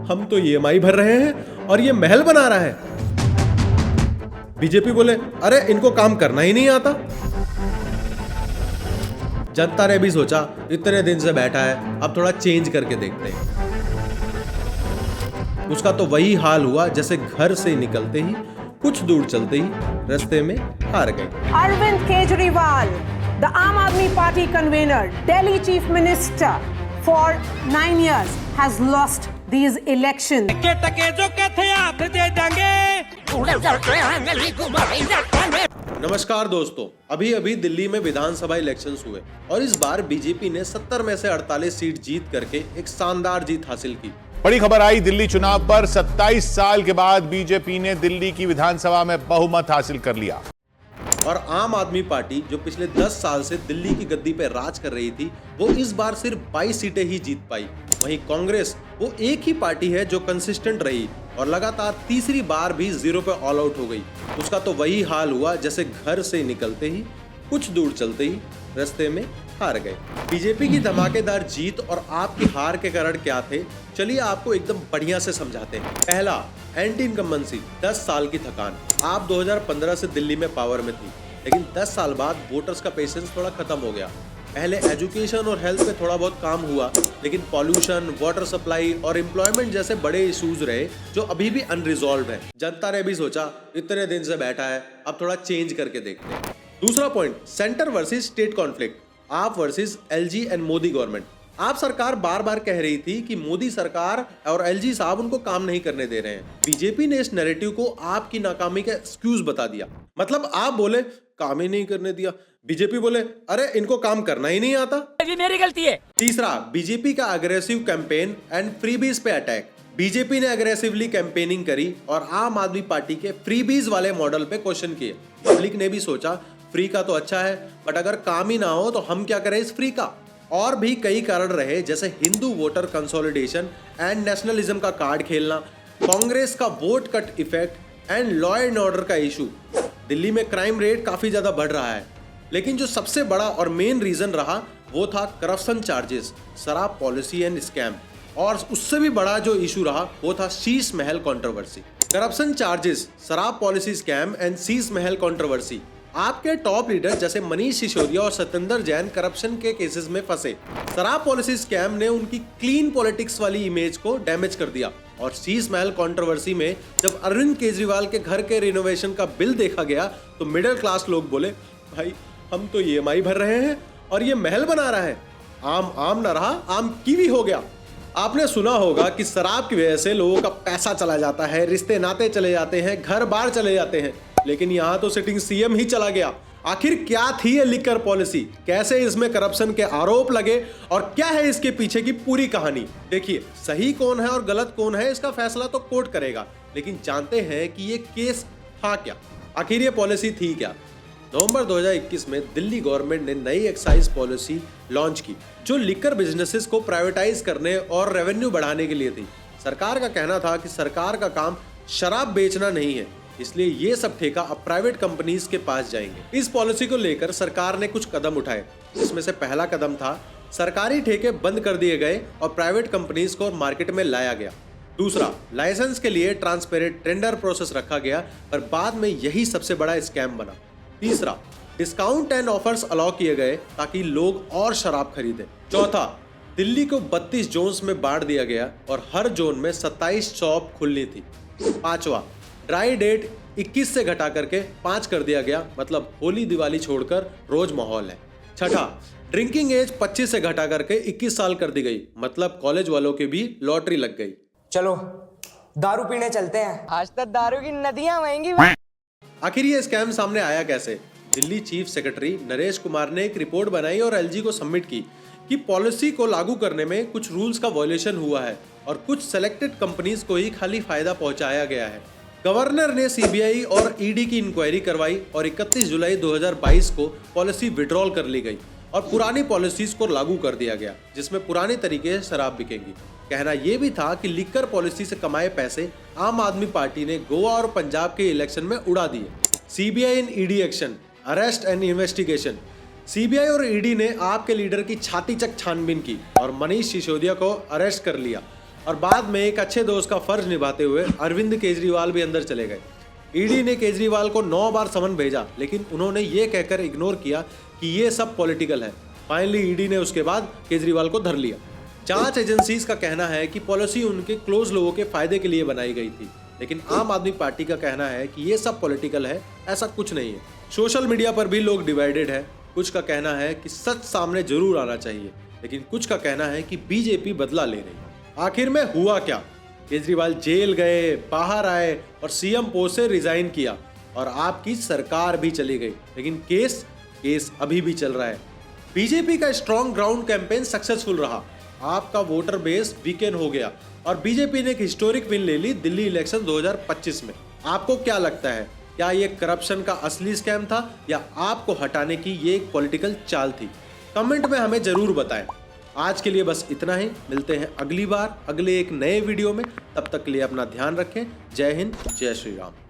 हम तो ईएमआई भर रहे हैं और ये महल बना रहा है। बीजेपी बोले, अरे इनको काम करना ही नहीं आता। जनता ने भी सोचा, इतने दिन से बैठा है, अब थोड़ा चेंज करके देखते हैं। उसका तो वही हाल हुआ जैसे घर से निकलते ही कुछ दूर चलते ही रास्ते में हार गए। Arvind Kejriwal, the Aam Aadmi Party convener, Delhi Chief Minister for 9 years, has lost these elections. नमस्कार दोस्तों, अभी अभी दिल्ली में विधानसभा इलेक्शंस हुए और इस बार बीजेपी ने 70 में से 48 सीट जीत करके एक शानदार जीत हासिल की। बड़ी खबर आई दिल्ली चुनाव पर। 27 साल के बाद बीजेपी ने दिल्ली की विधानसभा में बहुमत हासिल कर लिया। और आम आदमी पार्टी जो पिछले 10 साल से दिल्ली की गद्दी पे राज कर रही थी, वो इस बार सिर्फ 22 सीटें ही जीत पाई। वहीं कांग्रेस वो एक ही पार्टी है जो कंसिस्टेंट रही और लगातार तीसरी बार भी 0 पे ऑल आउट हो गई। उसका तो वही हाल हुआ जैसे घर से निकलते ही कुछ दूर चलते ही रास्ते में हार गए। बीजेपी की धमाकेदार जीत और आपकी हार के कारण क्या थे, चलिए आपको एकदम बढ़िया से समझाते हैं। पहला, एंटी इनकम्बेंसी, 10 साल की थकान। आप 2015 से दिल्ली में पावर में थी, लेकिन 10 साल बाद वोटर्स का पेशेंस थोड़ा खत्म हो गया। पहले एजुकेशन और हेल्थ पे थोड़ा बहुत काम हुआ, लेकिन पॉल्यूशन, वाटर सप्लाई और एम्प्लॉयमेंट जैसे बड़े इश्यूज रहे जो अभी भी अनरिजॉल्व है। जनता ने भी सोचा, इतने दिन से बैठा है, अब थोड़ा चेंज करके देखते हैं। दूसरा point, centre versus state conflict, AAP versus LG and Modi government. AAP सरकार बार बार कह रही थी कि मोदी सरकार और एलजी साहब उनको काम नहीं करने दे रहे हैं। बीजेपी ने इस नैरेटिव को आपकी नाकामी का एक्सक्यूज बता दिया। मतलब आप बोले काम ही नहीं करने दिया, बीजेपी बोले अरे इनको काम करना ही नहीं आता, ये मेरी गलती है। तीसरा, बीजेपी का अग्रेसिव कैंपेन एंड फ्रीबीज पे अटैक। बीजेपी ने अग्रेसिवली कैंपेनिंग करी और आम आदमी पार्टी के फ्रीबीज वाले मॉडल पे क्वेश्चन किए। पब्लिक ने भी सोचा फ्री का तो अच्छा है, बट अगर काम ही ना हो तो हम क्या करें इस फ्री का। और भी कई कारण रहे, जैसे Hindu voter consolidation and nationalism का कार्ड खेलना, कांग्रेस का vote cut effect and law and order का इशू। दिल्ली में क्राइम रेट काफी ज्यादा बढ़ रहा है, लेकिन जो सबसे बड़ा और मेन रीजन रहा वो था करप्शन चार्जेस, शराब पॉलिसी एंड स्कैम। और उससे भी बड़ा जो इशू रहा वो था Sheesh Mahal controversy. Corruption charges, शराब policy scam and Sheesh Mahal controversy. आपके टॉप लीडर जैसे मनीष सिसोदिया और सत्येंद्र जैन करप्शन के केसेस में फंसे। शराब पॉलिसी स्कैम ने उनकी क्लीन पॉलिटिक्स वाली इमेज को डैमेज कर दिया। और शीश महल कंट्रोवर्सी में जब अरविंद केजरीवाल के घर के रिनोवेशन का बिल देखा गया तो मिडिल क्लास लोग बोले, भाई हम तो ईएमआई भर रहे हैं और ये महल बना रहा है। आम आम ना रहा, आम कीवी हो गया। आपने सुना होगा कि शराब की वजह से लोगों का पैसा चला जाता है, रिश्ते नाते चले जाते हैं, घर बार चले जाते हैं, लेकिन यहाँ तो सिटिंग सीएम ही चला गया। आखिर क्या थी ये लिकर पॉलिसी, कैसे इसमें करप्शन के आरोप लगे और क्या है इसके पीछे की पूरी कहानी। देखिए, सही कौन है और गलत कौन है इसका फैसला तो कोर्ट करेगा, लेकिन जानते हैं कि ये केस था क्या, आखिर ये पॉलिसी थी क्या। नवंबर 2021 में दिल्ली गवर्नमेंट ने नई एक्साइज पॉलिसी लॉन्च की जो लिकर बिजनेसेस को प्राइवेटाइज करने और रेवेन्यू बढ़ाने के लिए थी। सरकार का कहना था कि सरकार का काम शराब बेचना नहीं है, इसलिए ये सब ठेका अब प्राइवेट कंपनीज के पास जाएंगे। इस पॉलिसी को लेकर सरकार ने कुछ कदम उठाए, जिसमें से पहला कदम था सरकारी ठेके बंद कर दिए गए और प्राइवेट कंपनीज को मार्केट में लाया गया। दूसरा, लाइसेंस के लिए ट्रांसपेरेंट टेंडर प्रोसेस रखा गया, पर बाद में यही सबसे बड़ा स्कैम बना। तीसरा, डिस्काउंट एंड ऑफर्स अलाउ किए गए ताकि लोग और शराब खरीदें। चौथा, दिल्ली को 32 जोन्स में बांट दिया गया और हर जोन में 27 शॉप खुलनी थी। पांचवा, ड्राई डेट 21 से घटा करके 5 कर दिया गया, मतलब होली दिवाली छोड़कर रोज माहौल है। छठा, ड्रिंकिंग एज 25 से घटा करके 21 साल कर दी गई, मतलब कॉलेज वालों की भी लॉटरी लग गई। चलो दारू पीने चलते हैं, आज तक दारू की नदियां बहेंगी। आखिर ये स्कैम सामने आया कैसे? दिल्ली चीफ सेक्रेटरी नरेश कुमार ने एक रिपोर्ट बनाई और एलजी को सबमिट की कि पॉलिसी को लागू करने में कुछ रूल्स का वायलेशन हुआ है और कुछ सेलेक्टेड कंपनीज को ही खाली फायदा पहुंचाया गया है। गवर्नर ने सीबीआई और ईडी की इंक्वायरी करवाई और 31 जुलाई 2022 को पॉलिसी विड्रॉल कर ली गई और पुरानी पॉलिसीज को लागू कर दिया गया, जिसमें पुराने तरीके से शराब बिकेंगी। कहना यह भी था कि लिकर पॉलिसी से कमाए पैसे आम आदमी पार्टी ने गोवा और पंजाब के इलेक्शन में उड़ा दिए। CBI and ED action, arrest and investigation. CBI और ईडी ने आपके लीडर की छाती चक छानबीन की और मनीष सिसोदिया को अरेस्ट कर लिया। और बाद में एक अच्छे दोस्त का फर्ज निभाते हुए अरविंद केजरीवाल भी अंदर चले गए। ईडी ने केजरीवाल को 9 बार समन भेजा, लेकिन उन्होंने ये कहकर इग्नोर किया कि ये सब पॉलिटिकल है। फाइनली ईडी ने उसके बाद केजरीवाल को धर लिया। जांच एजेंसीज का कहना है कि पॉलिसी उनके क्लोज लोगों के फायदे के लिए बनाई गई थी, लेकिन आम आदमी पार्टी का कहना है कि ये सब पॉलिटिकल है, ऐसा कुछ नहीं है। सोशल मीडिया पर भी लोग डिवाइडेड है। कुछ का कहना है कि सच सामने जरूर आना चाहिए, लेकिन कुछ का कहना है कि बीजेपी बदला ले रही है। आखिर में हुआ क्या? केजरीवाल जेल गए, बाहर आए और सीएम पोस्ट से रिजाइन किया और आपकी सरकार भी चली गई, लेकिन केस अभी भी चल रहा है। बीजेपी का स्ट्रॉन्ग ग्राउंड कैंपेन सक्सेसफुल रहा, आपका वोटर बेस वीकेंड हो गया और बीजेपी ने एक हिस्टोरिक विन ले ली दिल्ली इलेक्शन 2025 में। आपको क्या लगता है, क्या ये करप्शन का असली स्कैम था या आपको हटाने की ये एक पॉलिटिकल चाल थी? कमेंट में हमें जरूर बताएं। आज के लिए बस इतना ही, मिलते हैं अगली बार अगले एक नए वीडियो में। तब तक के लिए अपना ध्यान रखें। जय हिंद, जय श्री राम।